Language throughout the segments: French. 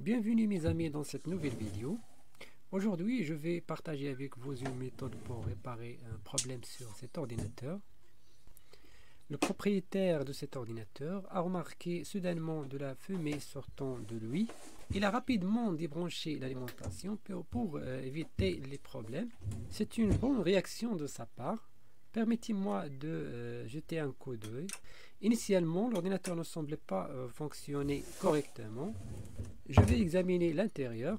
Bienvenue mes amis dans cette nouvelle vidéo. Aujourd'hui je vais partager avec vous une méthode pour réparer un problème sur cet ordinateur. Le propriétaire de cet ordinateur a remarqué soudainement de la fumée sortant de lui. Il a rapidement débranché l'alimentation pour éviter les problèmes. C'est une bonne réaction de sa part. Permettez-moi de jeter un coup d'œil. Initialement, l'ordinateur ne semblait pas fonctionner correctement. Je vais examiner l'intérieur.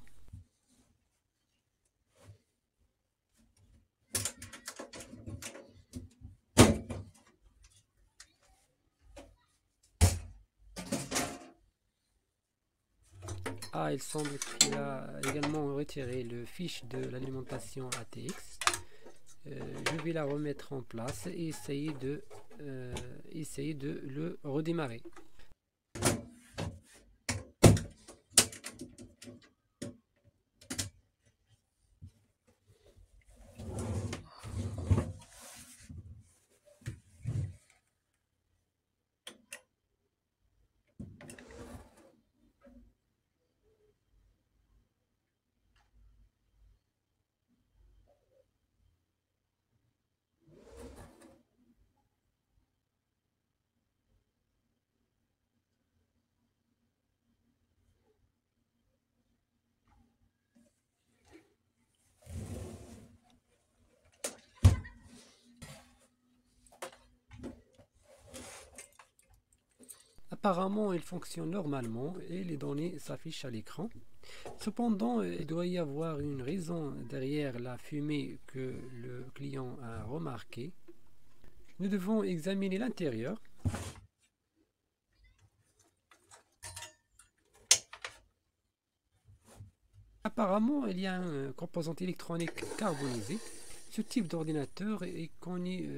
Il semble qu'il a également retiré le fiche de l'alimentation ATX. Je vais la remettre en place et essayer de le redémarrer. Apparemment, il fonctionne normalement et les données s'affichent à l'écran. Cependant, il doit y avoir une raison derrière la fumée que le client a remarquée. Nous devons examiner l'intérieur. Apparemment, il y a un composant électronique carbonisé. Ce type d'ordinateur est connu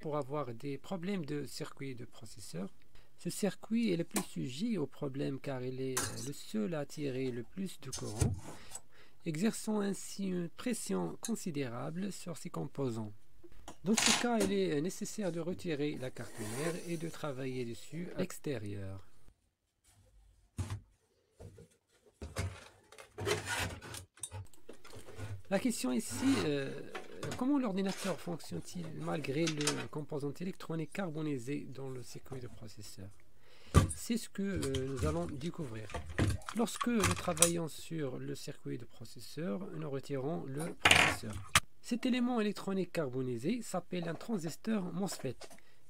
pour avoir des problèmes de circuit de processeur. Ce circuit est le plus sujet aux problèmes car il est le seul à attirer le plus de courant, exerçant ainsi une pression considérable sur ses composants. Dans ce cas, il est nécessaire de retirer la carte mère et de travailler dessus à l'extérieur. La question ici, comment l'ordinateur fonctionne-t-il malgré le composant électronique carbonisé dans le circuit de processeur? C'est ce que nous allons découvrir. Lorsque nous travaillons sur le circuit de processeur, nous retirons le processeur. Cet élément électronique carbonisé s'appelle un transistor MOSFET.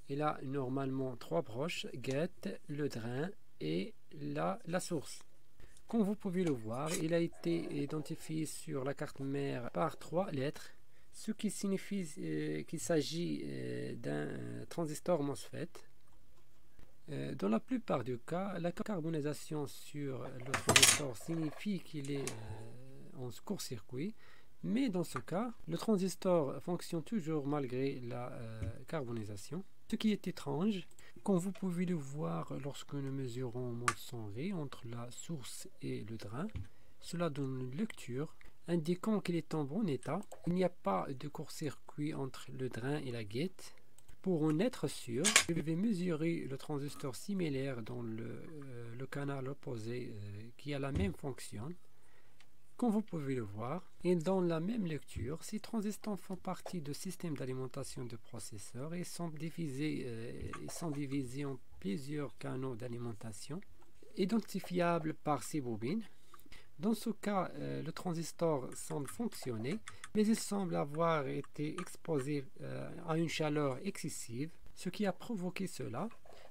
Il a normalement trois broches, gate, le drain et la source. Comme vous pouvez le voir, il a été identifié sur la carte mère par 3 lettres, ce qui signifie qu'il s'agit d'un transistor MOSFET. Dans la plupart des cas, la carbonisation sur le transistor signifie qu'il est en court-circuit, mais dans ce cas, le transistor fonctionne toujours malgré la carbonisation, ce qui est étrange. Comme vous pouvez le voir lorsque nous mesurons en mode 100V entre la source et le drain, cela donne une lecture indiquant qu'il est en bon état. Il n'y a pas de court-circuit entre le drain et la gate. Pour en être sûr, je vais mesurer le transistor similaire dans le canal opposé qui a la même fonction. Comme vous pouvez le voir, et dans la même lecture, ces transistors font partie du système d'alimentation de processeurs et sont divisés en plusieurs canaux d'alimentation, identifiables par ces bobines. Dans ce cas, le transistor semble fonctionner, mais il semble avoir été exposé à une chaleur excessive, ce qui a provoqué cela.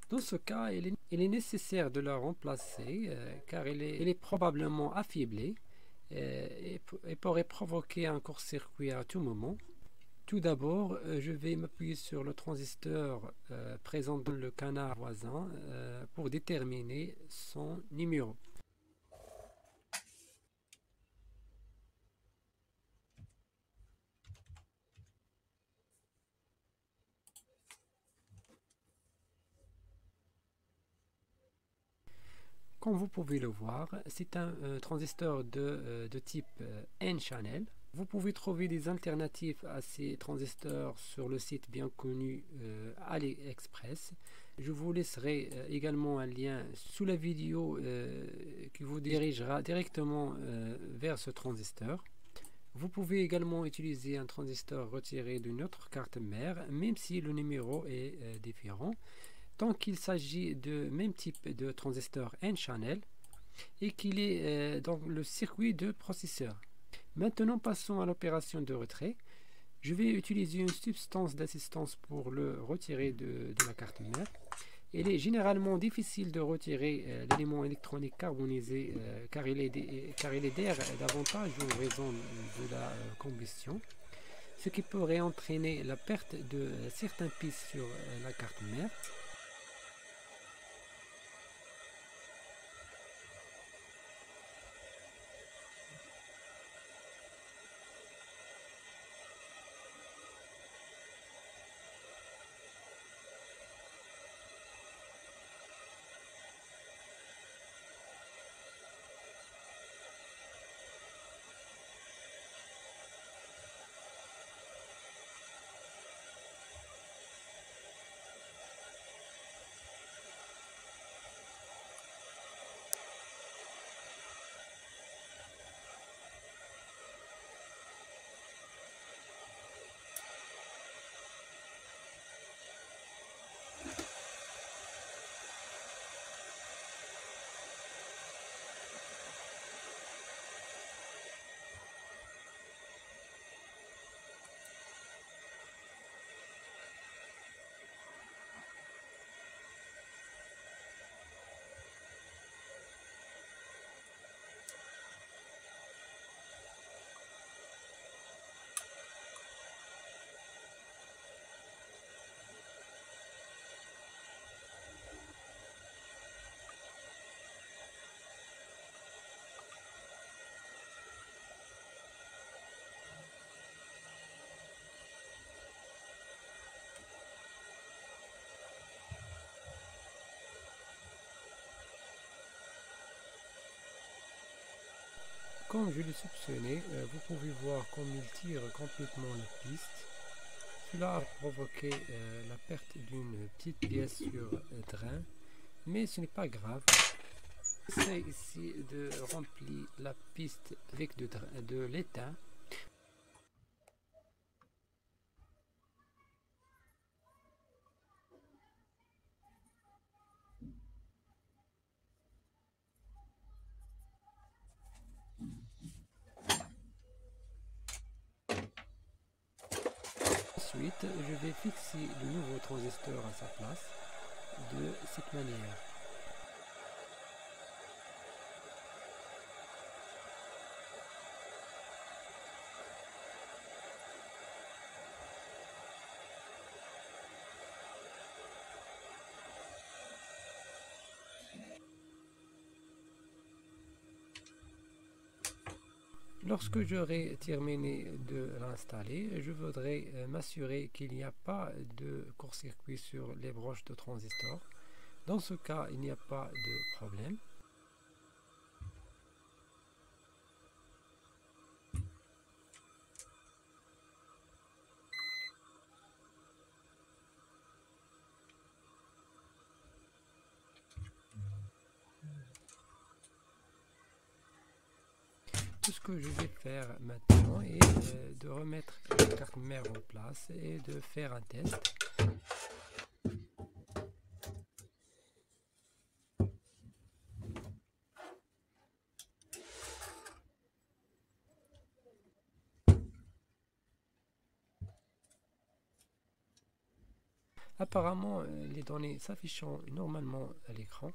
Dans ce cas, il est nécessaire de le remplacer car il est probablement affaibli et pourrait provoquer un court-circuit à tout moment. Tout d'abord, je vais m'appuyer sur le transistor présent dans le canal voisin pour déterminer son numéro. Comme vous pouvez le voir, c'est un transistor de type N-channel. Vous pouvez trouver des alternatives à ces transistors sur le site bien connu AliExpress. Je vous laisserai également un lien sous la vidéo qui vous dirigera directement vers ce transistor. Vous pouvez également utiliser un transistor retiré d'une autre carte mère, même si le numéro est différent, tant qu'il s'agit de même type de transistor N-channel et qu'il est dans le circuit de processeur. Maintenant, passons à l'opération de retrait. Je vais utiliser une substance d'assistance pour le retirer de la carte mère. Il est généralement difficile de retirer l'élément électronique carbonisé car il est d'air davantage en raison de la combustion, ce qui pourrait entraîner la perte de certaines pistes sur la carte mère. Comme je le soupçonnais, vous pouvez voir comme il tire complètement la piste. Cela a provoqué la perte d'une petite pièce sur le drain, mais ce n'est pas grave. J'essaie ici de remplir la piste avec de l'étain. Ensuite, je vais fixer le nouveau transistor à sa place de cette manière. Lorsque j'aurai terminé de l'installer, je voudrais m'assurer qu'il n'y a pas de court-circuit sur les branches de transistor. Dans ce cas, il n'y a pas de problème. Tout ce que je vais faire maintenant est de remettre la carte mère en place et de faire un test. Apparemment, les données s'affichent normalement à l'écran.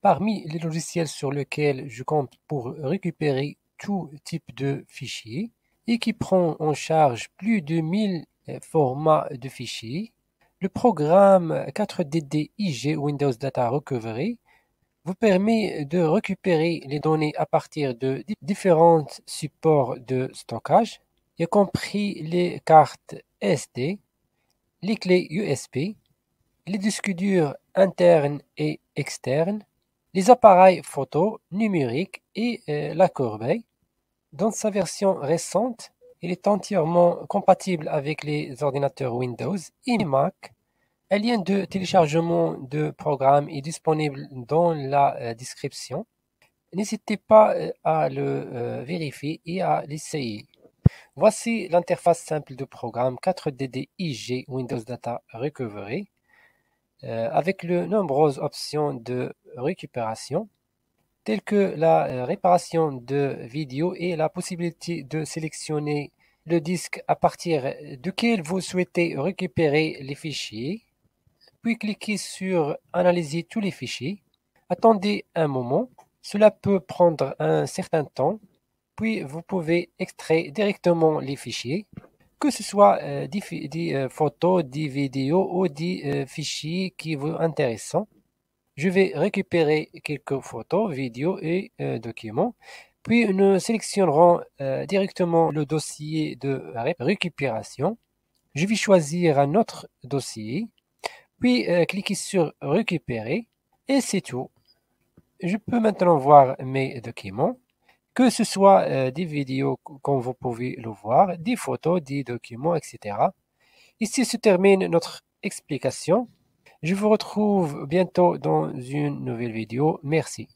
Parmi les logiciels sur lesquels je compte pour récupérer tout type de fichiers et qui prend en charge plus de 1000 formats de fichiers, le programme 4DD-IG Windows Data Recovery vous permet de récupérer les données à partir de différents supports de stockage, y compris les cartes SD, les clés USB, les disques durs internes et externes, les appareils photo numériques et la corbeille. Dans sa version récente, il est entièrement compatible avec les ordinateurs Windows et Mac. Un lien de téléchargement de programme est disponible dans la description. N'hésitez pas à le vérifier et à l'essayer. Voici l'interface simple de programme 4DD-IG Windows Data Recovery avec de nombreuses options de récupération telles que la réparation de vidéos et la possibilité de sélectionner le disque à partir duquel vous souhaitez récupérer les fichiers, puis cliquez sur Analyser tous les fichiers. Attendez un moment, cela peut prendre un certain temps, puis vous pouvez extraire directement les fichiers, que ce soit des photos, des vidéos ou des fichiers qui vous intéressent. Je vais récupérer quelques photos, vidéos et documents. Puis nous sélectionnerons directement le dossier de récupération. Je vais choisir un autre dossier, puis cliquer sur Récupérer et c'est tout. Je peux maintenant voir mes documents, que ce soit des vidéos comme vous pouvez le voir, des photos, des documents, etc. Ici se termine notre explication. Je vous retrouve bientôt dans une nouvelle vidéo. Merci.